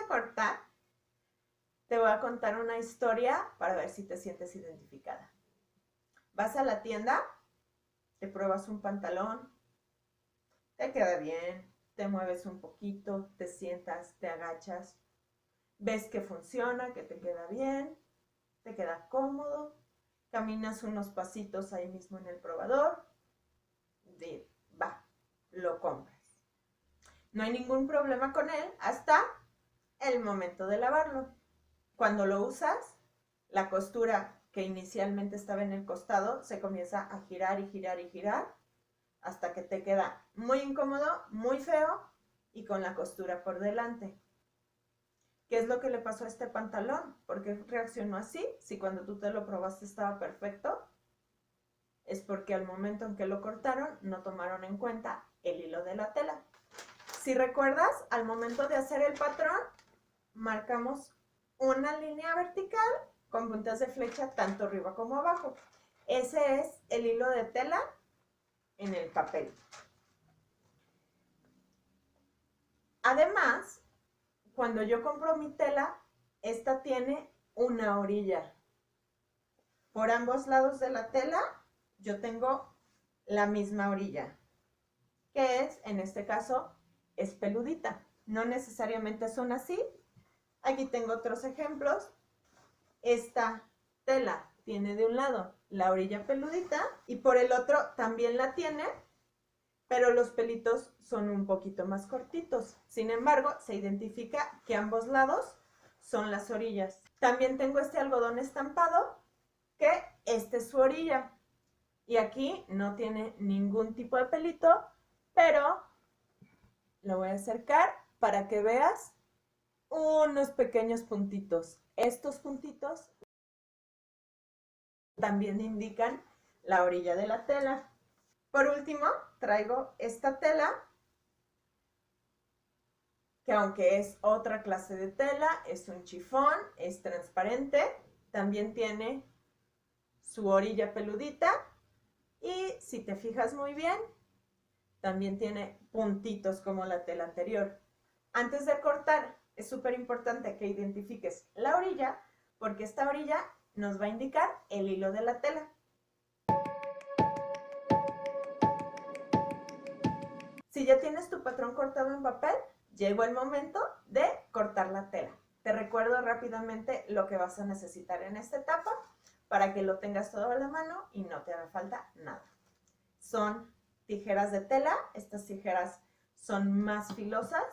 a cortar, te voy a contar una historia para ver si te sientes identificada. Vas a la tienda, te pruebas un pantalón, te queda bien, te mueves un poquito, te sientas, te agachas, ves que funciona, que te queda bien, te queda cómodo, caminas unos pasitos ahí mismo en el probador, lo compras. No hay ningún problema con él hasta el momento de lavarlo. Cuando lo usas, la costura que inicialmente estaba en el costado se comienza a girar y girar y girar hasta que te queda muy incómodo, muy feo y con la costura por delante. ¿Qué es lo que le pasó a este pantalón? ¿Por qué reaccionó así? Si cuando tú te lo probaste estaba perfecto, es porque al momento en que lo cortaron no tomaron en cuenta el hilo de la tela. Si recuerdas, al momento de hacer el patrón, marcamos una línea vertical con puntas de flecha tanto arriba como abajo. Ese es el hilo de tela en el papel. Además, cuando yo compro mi tela, esta tiene una orilla. Por ambos lados de la tela, yo tengo la misma orilla, que es, en este caso, es peludita. No necesariamente son así. Aquí tengo otros ejemplos. Esta tela tiene de un lado la orilla peludita y por el otro también la tiene, pero los pelitos son un poquito más cortitos. Sin embargo, se identifica que ambos lados son las orillas. También tengo este algodón estampado, que esta es su orilla. Y aquí no tiene ningún tipo de pelito, pero lo voy a acercar para que veas unos pequeños puntitos. Estos puntitos también indican la orilla de la tela. Por último, traigo esta tela, que aunque es otra clase de tela, es un chifón, es transparente, también tiene su orilla peludita y si te fijas muy bien, también tiene puntitos como la tela anterior. Antes de cortar, es súper importante que identifiques la orilla, porque esta orilla nos va a indicar el hilo de la tela. Si ya tienes tu patrón cortado en papel, llegó el momento de cortar la tela. Te recuerdo rápidamente lo que vas a necesitar en esta etapa para que lo tengas todo a la mano y no te haga falta nada. Son tijeras de tela, estas tijeras son más filosas.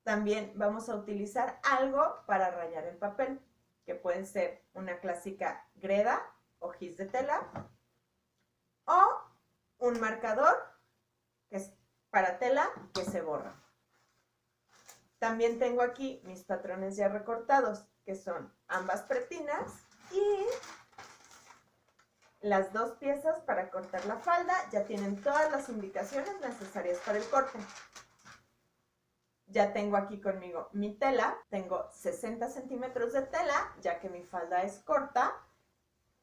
También vamos a utilizar algo para rayar el papel, que puede ser una clásica greda o gis de tela o un marcador que es para tela que se borra. También tengo aquí mis patrones ya recortados, que son ambas pretinas y las dos piezas para cortar la falda. Ya tienen todas las indicaciones necesarias para el corte. Ya tengo aquí conmigo mi tela, tengo 60 centímetros de tela, ya que mi falda es corta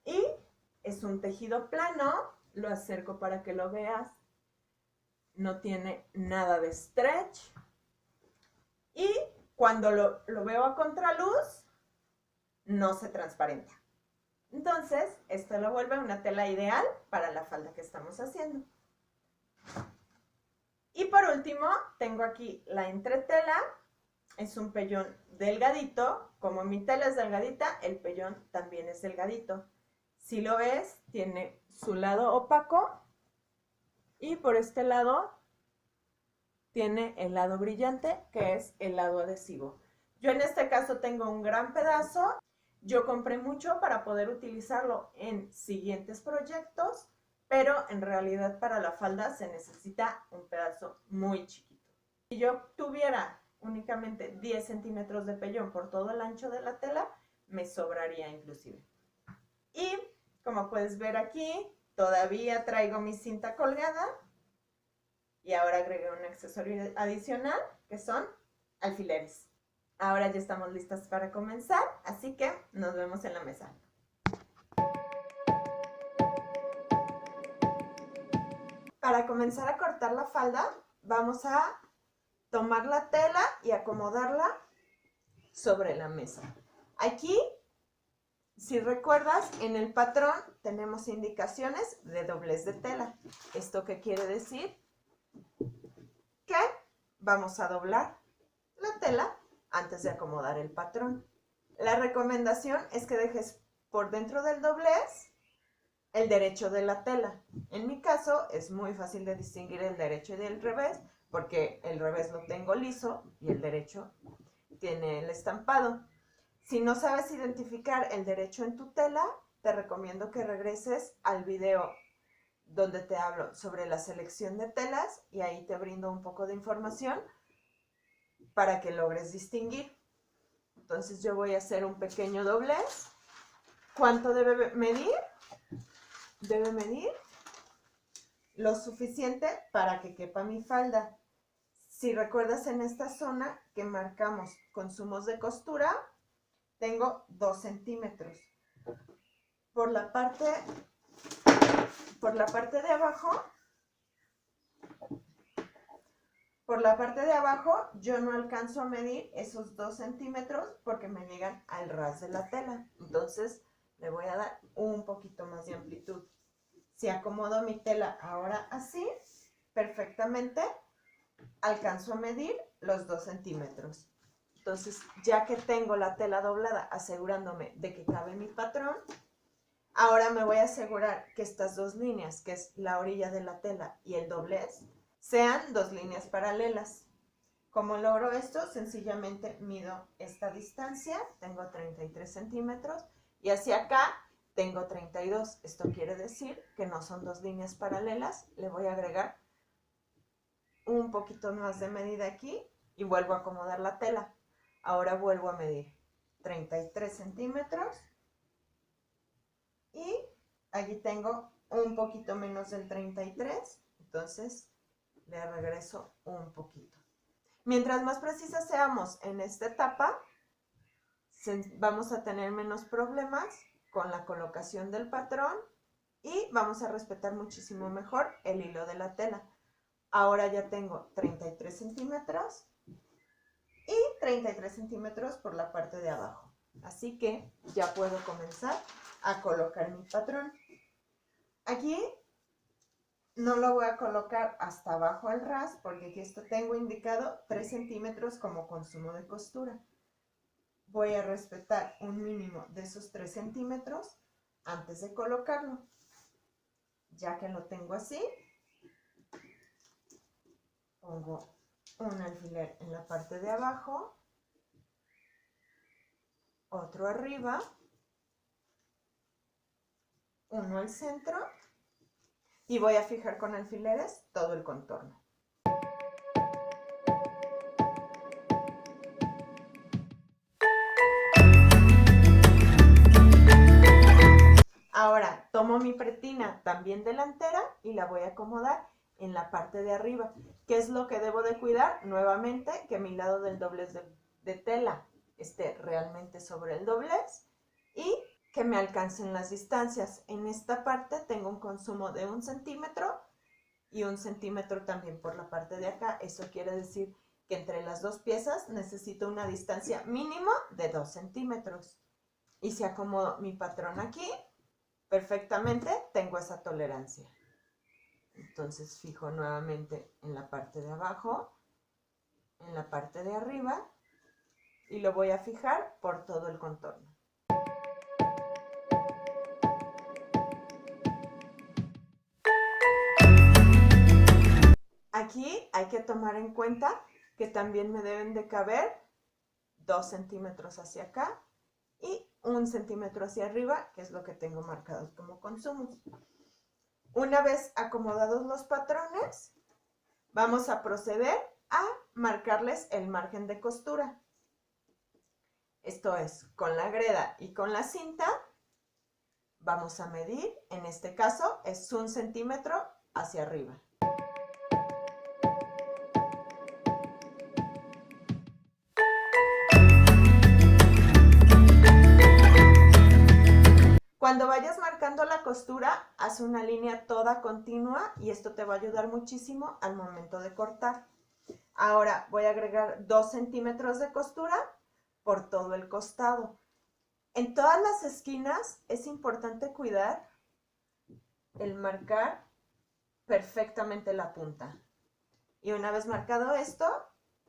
y es un tejido plano. Lo acerco para que lo veas. No tiene nada de stretch y cuando lo veo a contraluz no se transparenta. Entonces, esto lo vuelve una tela ideal para la falda que estamos haciendo. Y por último, tengo aquí la entretela. Es un pellón delgadito. Como mi tela es delgadita, el pellón también es delgadito. Si lo ves, tiene su lado opaco y por este lado tiene el lado brillante, que es el lado adhesivo. Yo en este caso tengo un gran pedazo. Yo compré mucho para poder utilizarlo en siguientes proyectos, pero en realidad para la falda se necesita un pedazo muy chiquito. Si yo tuviera únicamente 10 centímetros de pellón por todo el ancho de la tela, me sobraría inclusive. Y como puedes ver aquí, todavía traigo mi cinta colgada y ahora agregué un accesorio adicional que son alfileres. Ahora ya estamos listas para comenzar, así que nos vemos en la mesa. Para comenzar a cortar la falda, vamos a tomar la tela y acomodarla sobre la mesa. Aquí, si recuerdas, en el patrón tenemos indicaciones de doblez de tela. ¿Esto qué quiere decir? Que vamos a doblar la tela antes de acomodar el patrón. La recomendación es que dejes por dentro del doblez el derecho de la tela. En mi caso es muy fácil de distinguir el derecho y el revés, porque el revés lo tengo liso y el derecho tiene el estampado. Si no sabes identificar el derecho en tu tela, te recomiendo que regreses al video donde te hablo sobre la selección de telas y ahí te brindo un poco de información para que logres distinguir. Entonces yo voy a hacer un pequeño doblez. ¿Cuánto debe medir? Debe medir lo suficiente para que quepa mi falda. Si recuerdas, en esta zona que marcamos consumos de costura, tengo 2 centímetros. Por la parte de abajo, yo no alcanzo a medir esos 2 centímetros porque me llegan al ras de la tela. Entonces le voy a dar un poquito más de amplitud. Si acomodo mi tela ahora así, perfectamente alcanzo a medir los 2 centímetros. Entonces, ya que tengo la tela doblada, asegurándome de que cabe mi patrón, ahora me voy a asegurar que estas dos líneas, que es la orilla de la tela y el doblez, sean 2 líneas paralelas. ¿Cómo logro esto? Sencillamente mido esta distancia, tengo 33 centímetros, y hacia acá tengo 32. Esto quiere decir que no son 2 líneas paralelas. Le voy a agregar un poquito más de medida aquí y vuelvo a acomodar la tela. Ahora vuelvo a medir 33 centímetros y allí tengo un poquito menos del 33, entonces le regreso un poquito. Mientras más precisas seamos en esta etapa, vamos a tener menos problemas con la colocación del patrón y vamos a respetar muchísimo mejor el hilo de la tela. Ahora ya tengo 33 centímetros y 33 centímetros por la parte de abajo. Así que ya puedo comenzar a colocar mi patrón. Aquí no lo voy a colocar hasta abajo al ras porque aquí tengo indicado 3 centímetros como consumo de costura. Voy a respetar un mínimo de esos 3 centímetros antes de colocarlo. Ya que lo tengo así, pongo un alfiler en la parte de abajo, otro arriba, uno al centro y voy a fijar con alfileres todo el contorno. Ahora tomo mi pretina también delantera y la voy a acomodar en la parte de arriba. ¿Qué es lo que debo de cuidar? Nuevamente, que mi lado del doblez de tela esté realmente sobre el doblez y que me alcancen las distancias. En esta parte tengo un consumo de 1 centímetro y 1 centímetro también por la parte de acá. Eso quiere decir que entre las dos piezas necesito una distancia mínimo de 2 centímetros. Y si acomodo mi patrón aquí, perfectamente tengo esa tolerancia. Entonces fijo nuevamente en la parte de abajo, en la parte de arriba y lo voy a fijar por todo el contorno. Aquí hay que tomar en cuenta que también me deben de caber 2 centímetros hacia acá y 1 centímetro hacia arriba, que es lo que tengo marcados como consumos. Una vez acomodados los patrones, vamos a proceder a marcarles el margen de costura. Esto es, con la greda y con la cinta, vamos a medir, en este caso es 1 centímetro hacia arriba. Cuando vayas marcando la costura, haz una línea toda continua y esto te va a ayudar muchísimo al momento de cortar. Ahora voy a agregar 2 centímetros de costura por todo el costado. En todas las esquinas es importante cuidar el marcar perfectamente la punta. Y una vez marcado esto,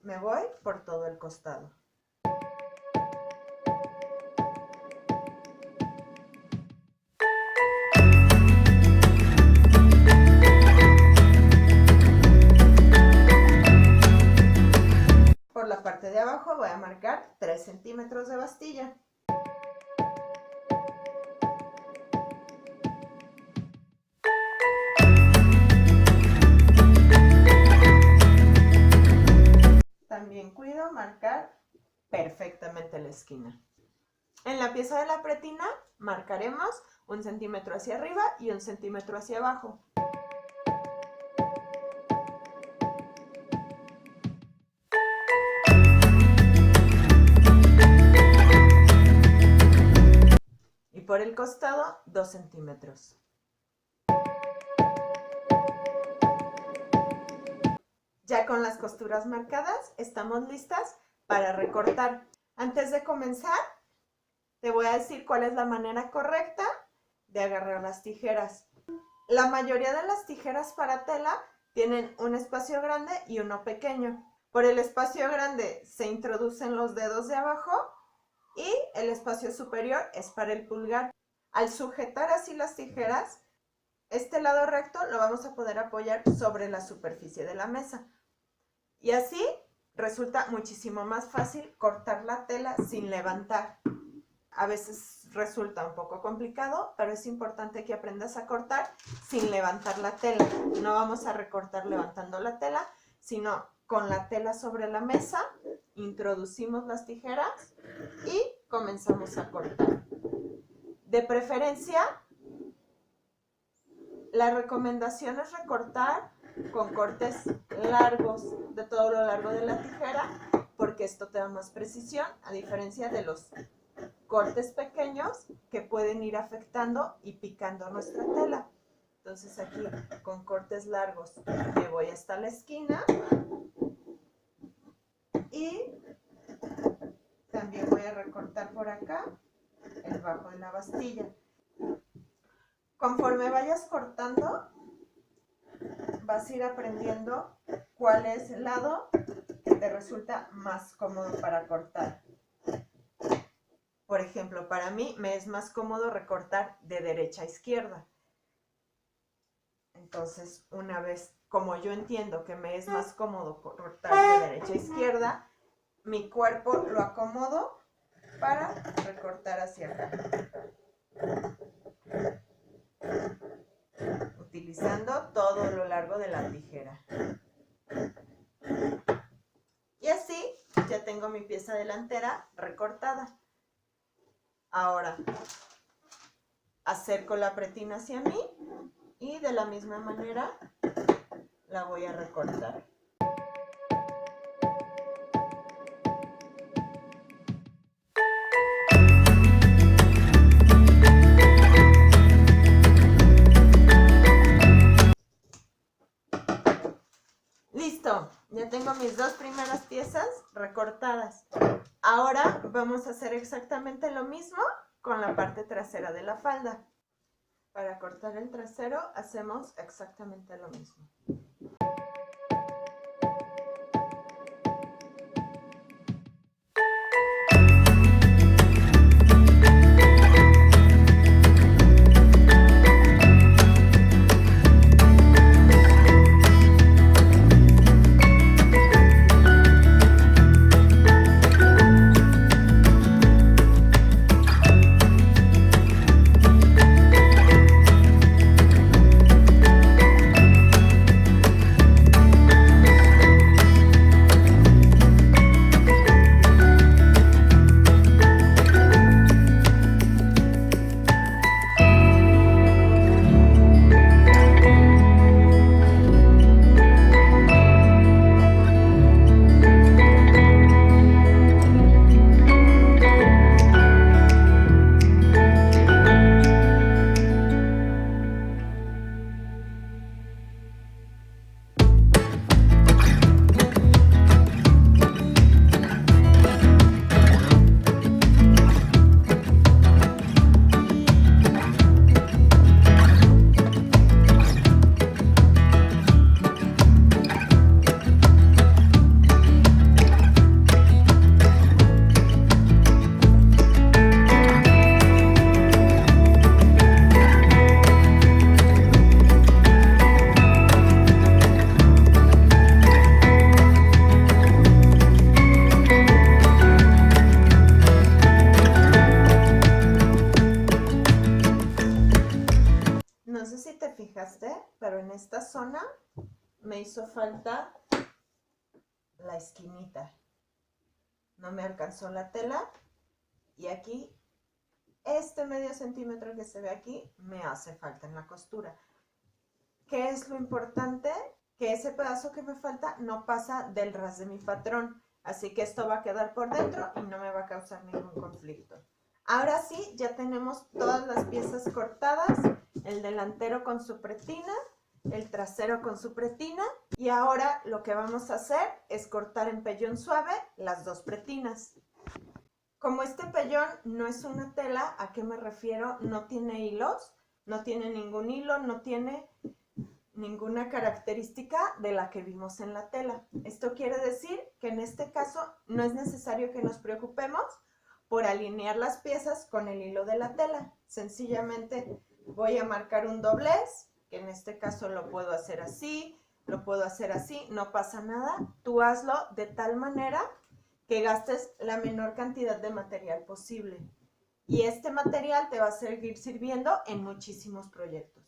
me voy por todo el costado. Por la parte de abajo voy a marcar 3 centímetros de bastilla. También cuido marcar perfectamente la esquina. En la pieza de la pretina marcaremos 1 centímetro hacia arriba y 1 centímetro hacia abajo. Y por el costado 2 centímetros. Ya con las costuras marcadas, estamos listas para recortar. Antes de comenzar, te voy a decir cuál es la manera correcta de agarrar las tijeras. La mayoría de las tijeras para tela tienen un espacio grande y uno pequeño. Por el espacio grande se introducen los dedos de abajo y el espacio superior es para el pulgar. Al sujetar así las tijeras, este lado recto lo vamos a poder apoyar sobre la superficie de la mesa. Y así resulta muchísimo más fácil cortar la tela sin levantar. A veces resulta un poco complicado, pero es importante que aprendas a cortar sin levantar la tela. No vamos a recortar levantando la tela, sino con la tela sobre la mesa, introducimos las tijeras y comenzamos a cortar. De preferencia, la recomendación es recortar con cortes largos de todo lo largo de la tijera, porque esto te da más precisión, a diferencia de los cortes pequeños que pueden ir afectando y picando nuestra tela. Entonces aquí con cortes largos me voy hasta la esquina y también voy a recortar por acá el bajo de la bastilla. Conforme vayas cortando, vas a ir aprendiendo cuál es el lado que te resulta más cómodo para cortar. Por ejemplo, para mí me es más cómodo recortar de derecha a izquierda. Entonces, una vez, como yo entiendo que me es más cómodo cortar de derecha a izquierda, mi cuerpo lo acomodo para recortar hacia acá, utilizando todo lo largo de la tijera. Y así ya tengo mi pieza delantera recortada. Ahora acerco la pretina hacia mí y de la misma manera la voy a recortar. Listo, ya tengo mis dos primeras piezas recortadas. Ahora vamos a hacer exactamente lo mismo con la parte trasera de la falda. Para cortar el trasero hacemos exactamente lo mismo. esta zona me hizo falta la esquinita. No me alcanzó la tela y aquí este medio centímetro que se ve aquí me hace falta en la costura. ¿Qué es lo importante? Que ese pedazo que me falta no pasa del ras de mi patrón. Así que esto va a quedar por dentro y no me va a causar ningún conflicto. Ahora sí, ya tenemos todas las piezas cortadas. El delantero con su pretina, el trasero con su pretina. Y ahora lo que vamos a hacer es cortar en pellón suave las dos pretinas. Como este pellón no es una tela, ¿a qué me refiero? No tiene hilos, no tiene ningún hilo, no tiene ninguna característica de la que vimos en la tela. Esto quiere decir que en este caso no es necesario que nos preocupemos por alinear las piezas con el hilo de la tela. Sencillamente voy a marcar un doblez, que en este caso lo puedo hacer así, lo puedo hacer así, no pasa nada. Tú hazlo de tal manera que gastes la menor cantidad de material posible. Y este material te va a seguir sirviendo en muchísimos proyectos.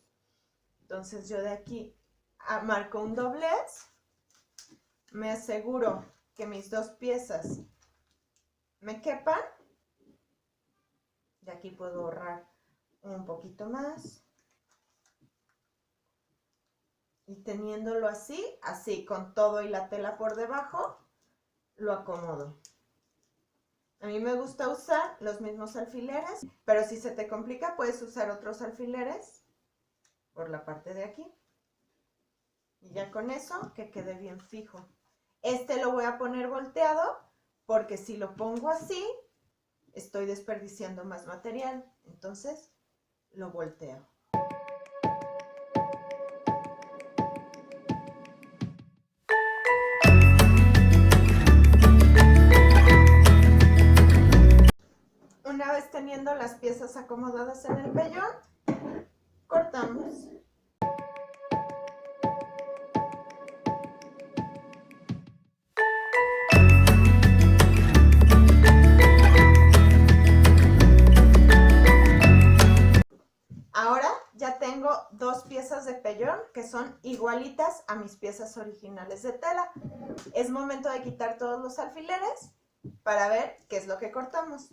Entonces yo de aquí marco un doblez, me aseguro que mis dos piezas me quepan. De aquí puedo ahorrar un poquito más. Y teniéndolo así, con todo y la tela por debajo, lo acomodo. A mí me gusta usar los mismos alfileres, pero si se te complica puedes usar otros alfileres por la parte de aquí. Y ya con eso que quede bien fijo. Este lo voy a poner volteado porque si lo pongo así, estoy desperdiciando más material. Entonces lo volteo. Una vez teniendo las piezas acomodadas en el pellón, cortamos. Ahora ya tengo dos piezas de pellón que son igualitas a mis piezas originales de tela. Es momento de quitar todos los alfileres para ver qué es lo que cortamos.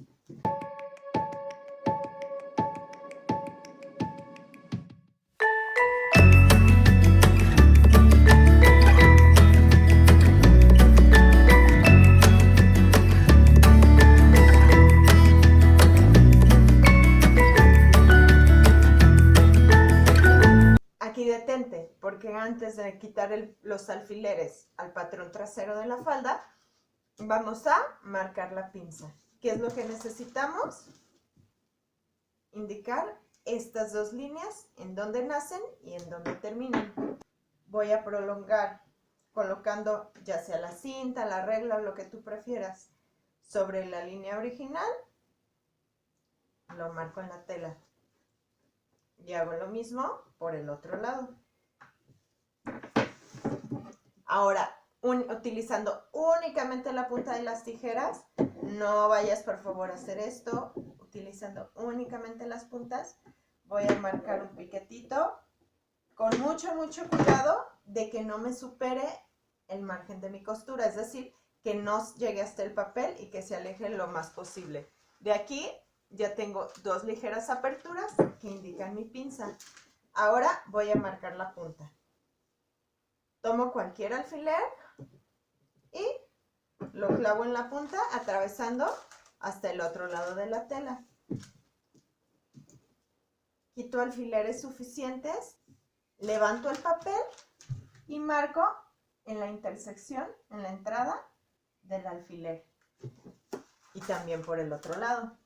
Aquí detente, porque antes de quitar los alfileres al patrón trasero de la falda, vamos a marcar la pinza. ¿Qué es lo que necesitamos? Indicar estas dos líneas en donde nacen y en donde terminan. Voy a prolongar colocando ya sea la cinta, la regla o lo que tú prefieras sobre la línea original. Lo marco en la tela. Y hago lo mismo por el otro lado. Ahora, utilizando únicamente la punta de las tijeras, no vayas por favor a hacer esto. Utilizando únicamente las puntas, voy a marcar un piquetito con mucho cuidado de que no me supere el margen de mi costura, es decir, que no llegue hasta el papel y que se aleje lo más posible. De aquí ya tengo dos ligeras aperturas que indican mi pinza. Ahora voy a marcar la punta. Tomo cualquier alfiler y lo clavo en la punta atravesando hasta el otro lado de la tela. Quito alfileres suficientes, levanto el papel y marco en la intersección, en la entrada del alfiler. Y también por el otro lado.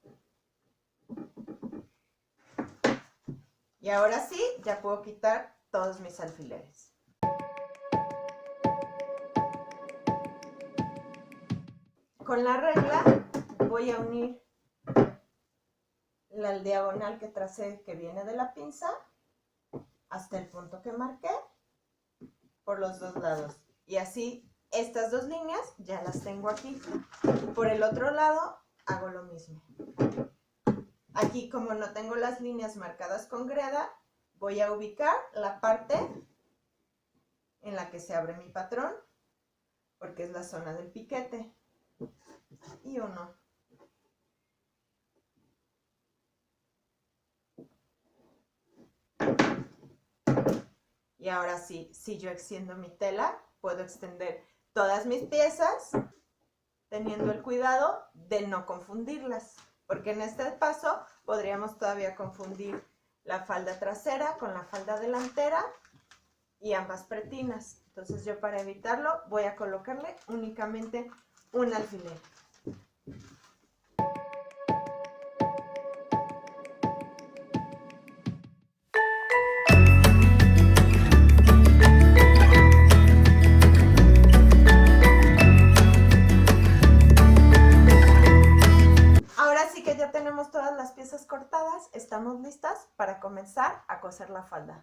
Y ahora sí, ya puedo quitar todos mis alfileres. Con la regla voy a unir la diagonal que tracé que viene de la pinza hasta el punto que marqué por los dos lados. Y así estas dos líneas ya las tengo aquí. Por el otro lado hago lo mismo. Aquí, como no tengo las líneas marcadas con greda, voy a ubicar la parte en la que se abre mi patrón, porque es la zona del piquete, y 1. Y ahora sí, si yo extiendo mi tela, puedo extender todas mis piezas, teniendo el cuidado de no confundirlas, porque en este paso podríamos todavía confundir la falda trasera con la falda delantera y ambas pretinas. Entonces yo, para evitarlo, voy a colocarle únicamente un alfiler. Ahora sí que ya tenemos todas las piezas cortadas, estamos listas para comenzar a coser la falda.